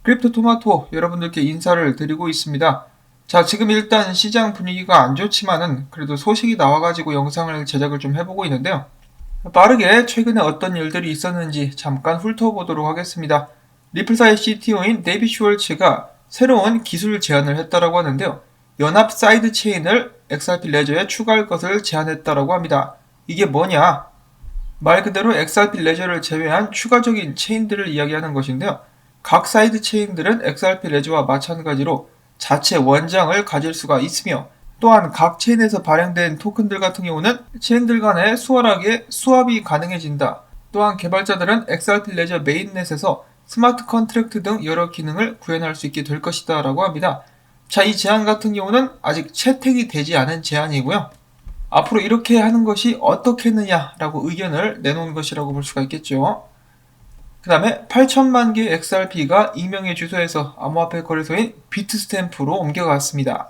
크립토토마토 여러분들께 인사를 드리고 있습니다. 자, 지금 일단 시장 분위기가 안 좋지만은 그래도 소식이 나와가지고 영상을 제작을 좀 해보고 있는데요. 빠르게 최근에 어떤 일들이 있었는지 잠깐 훑어보도록 하겠습니다. 리플사의 CTO인 데이빗 슈월츠가 새로운 기술 제안을 했다라고 하는데요. 연합 사이드 체인을 XRP 레저에 추가할 것을 제안했다라고 합니다. 이게 뭐냐? 말 그대로 XRP 레저를 제외한 추가적인 체인들을 이야기하는 것인데요. 각 사이드 체인들은 XRP 레저와 마찬가지로 자체 원장을 가질 수가 있으며, 또한 각 체인에서 발행된 토큰들 같은 경우는 체인들 간에 수월하게 수합이 가능해진다. 또한 개발자들은 XRP 레저 메인넷에서 스마트 컨트랙트 등 여러 기능을 구현할 수 있게 될 것이다 라고 합니다. 자, 이 제안 같은 경우는 아직 채택이 되지 않은 제안이고요. 앞으로 이렇게 하는 것이 어떻겠느냐라고 의견을 내놓은 것이라고 볼 수가 있겠죠. 그 다음에 8천만 개의 XRP가 익명의 주소에서 암호화폐 거래소인 비트스탬프로 옮겨갔습니다.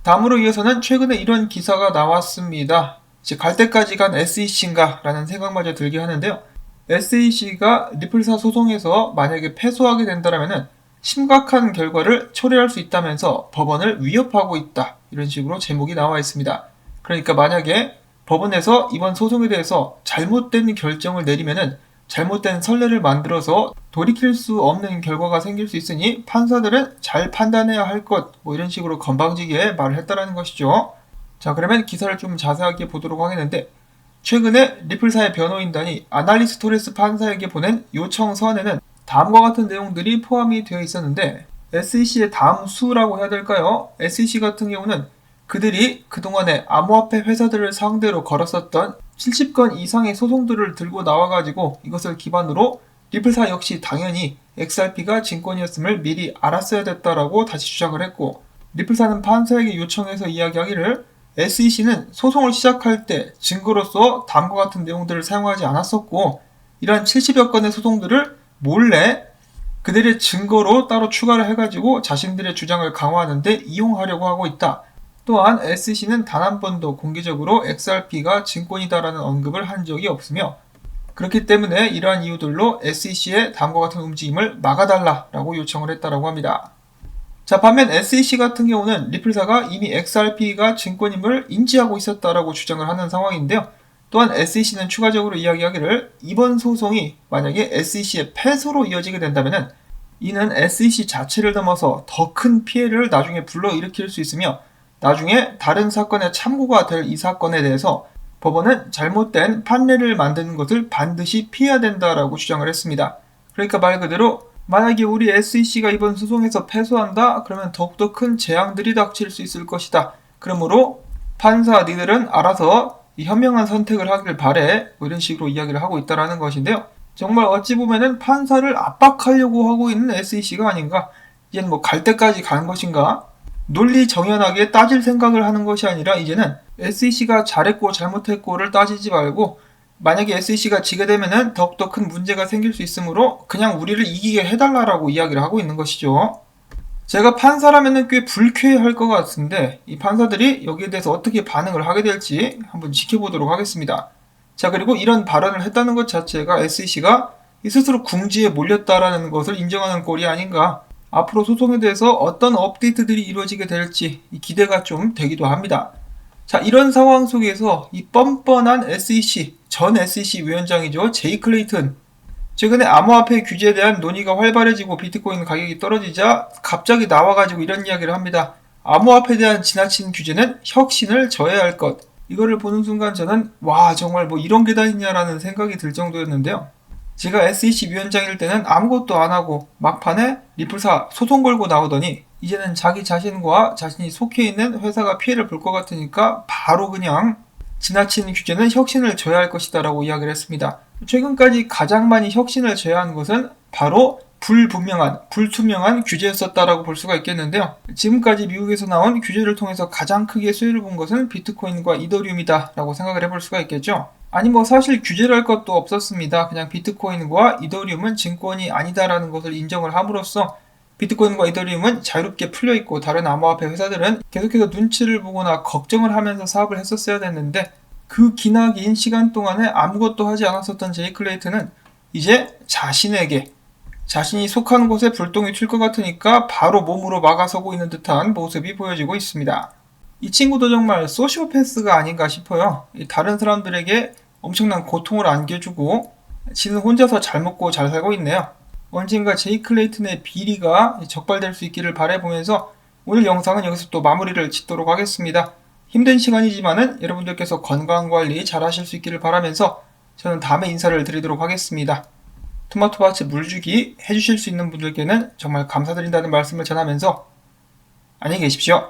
다음으로 이어서는 최근에 이런 기사가 나왔습니다. 이제 갈 때까지 간 SEC인가 라는 생각마저 들게 하는데요. SEC가 리플사 소송에서 만약에 패소하게 된다면 심각한 결과를 초래할 수 있다면서 법원을 위협하고 있다. 이런 식으로 제목이 나와 있습니다. 그러니까 만약에 법원에서 이번 소송에 대해서 잘못된 결정을 내리면은 잘못된 선례를 만들어서 돌이킬 수 없는 결과가 생길 수 있으니 판사들은 잘 판단해야 할 것, 이런 식으로 건방지게 말을 했다라는 것이죠. 자, 그러면 기사를 좀 자세하게 보도록 하겠는데, 최근에 리플사의 변호인단이 아날리스 토레스 판사에게 보낸 요청 서한에는 다음과 같은 내용들이 포함이 되어 있었는데, SEC의 다음 수라고 해야 될까요? SEC 같은 경우는 그들이 그동안에 암호화폐 회사들을 상대로 걸었었던 70건 이상의 소송들을 들고 나와가지고 이것을 기반으로 리플사 역시 당연히 XRP가 증권이었음을 미리 알았어야 됐다라고 다시 주장을 했고, 리플사는 판사에게 요청해서 이야기하기를 SEC는 소송을 시작할 때 증거로서 다음과 같은 내용들을 사용하지 않았었고, 이러한 70여 건의 소송들을 몰래 그들의 증거로 따로 추가를 해가지고 자신들의 주장을 강화하는데 이용하려고 하고 있다. 또한 SEC는 단 한 번도 공개적으로 XRP가 증권이다라는 언급을 한 적이 없으며, 그렇기 때문에 이러한 이유들로 SEC의 다음과 같은 움직임을 막아달라라고 요청을 했다라고 합니다. 자, 반면 SEC 같은 경우는 리플사가 이미 XRP가 증권임을 인지하고 있었다라고 주장을 하는 상황인데요. 또한 SEC는 추가적으로 이야기하기를 이번 소송이 만약에 SEC의 패소로 이어지게 된다면 이는 SEC 자체를 넘어서 더 큰 피해를 나중에 불러일으킬 수 있으며, 나중에 다른 사건의 참고가 될 이 사건에 대해서 법원은 잘못된 판례를 만드는 것을 반드시 피해야 된다라고 주장을 했습니다. 그러니까 말 그대로 만약에 우리 SEC가 이번 소송에서 패소한다? 그러면 더욱더 큰 재앙들이 닥칠 수 있을 것이다. 그러므로 판사 니들은 알아서 이 현명한 선택을 하길 바래, 이런 식으로 이야기를 하고 있다라는 것인데요. 정말 어찌 보면은 판사를 압박하려고 하고 있는 SEC가 아닌가? 이제는 갈 때까지 가는 것인가? 논리 정연하게 따질 생각을 하는 것이 아니라 이제는 SEC가 잘했고 잘못했고를 따지지 말고, 만약에 SEC가 지게 되면은 더욱더 큰 문제가 생길 수 있으므로 그냥 우리를 이기게 해달라라고 이야기를 하고 있는 것이죠. 제가 판사라면은 꽤 불쾌할 것 같은데 이 판사들이 여기에 대해서 어떻게 반응을 하게 될지 한번 지켜보도록 하겠습니다. 자, 그리고 이런 발언을 했다는 것 자체가 SEC가 스스로 궁지에 몰렸다라는 것을 인정하는 꼴이 아닌가. 앞으로 소송에 대해서 어떤 업데이트들이 이루어지게 될지 기대가 좀 되기도 합니다. 자, 이런 상황 속에서 이 뻔뻔한 SEC, 전 SEC 위원장이죠. 제이 클레이튼. 최근에 암호화폐 규제에 대한 논의가 활발해지고 비트코인 가격이 떨어지자 갑자기 나와가지고 이런 이야기를 합니다. 암호화폐에 대한 지나친 규제는 혁신을 저해야 할 것. 이거를 보는 순간 저는 와, 정말 이런 게 다 있냐라는 생각이 들 정도였는데요. 제가 SEC 위원장일 때는 아무것도 안 하고 막판에 리플사 소송 걸고 나오더니 이제는 자기 자신과 자신이 속해 있는 회사가 피해를 볼 것 같으니까 바로 그냥 지나친 규제는 혁신을 줘야 할 것이다 라고 이야기를 했습니다. 최근까지 가장 많이 혁신을 줘야 하는 것은 바로 불투명한 규제였었다라고 볼 수가 있겠는데요. 지금까지 미국에서 나온 규제를 통해서 가장 크게 수혜를 본 것은 비트코인과 이더리움이다 라고 생각을 해볼 수가 있겠죠. 아니 사실 규제를 할 것도 없었습니다. 그냥 비트코인과 이더리움은 증권이 아니다라는 것을 인정을 함으로써 비트코인과 이더리움은 자유롭게 풀려있고 다른 암호화폐 회사들은 계속해서 눈치를 보거나 걱정을 하면서 사업을 했었어야 됐는데, 그 기나긴 시간 동안에 아무것도 하지 않았었던 제이 클레이튼은 이제 자신에게 자신이 속한 곳에 불똥이 튈 것 같으니까 바로 몸으로 막아서고 있는 듯한 모습이 보여지고 있습니다. 이 친구도 정말 소시오패스가 아닌가 싶어요. 다른 사람들에게 엄청난 고통을 안겨주고 지는 혼자서 잘 먹고 잘 살고 있네요. 언젠가 제이 클레이튼의 비리가 적발될 수 있기를 바라보면서 오늘 영상은 여기서 또 마무리를 짓도록 하겠습니다. 힘든 시간이지만은 여러분들께서 건강관리 잘 하실 수 있기를 바라면서 저는 다음에 인사를 드리도록 하겠습니다. 토마토밭에 물주기 해주실 수 있는 분들께는 정말 감사드린다는 말씀을 전하면서 안녕히 계십시오.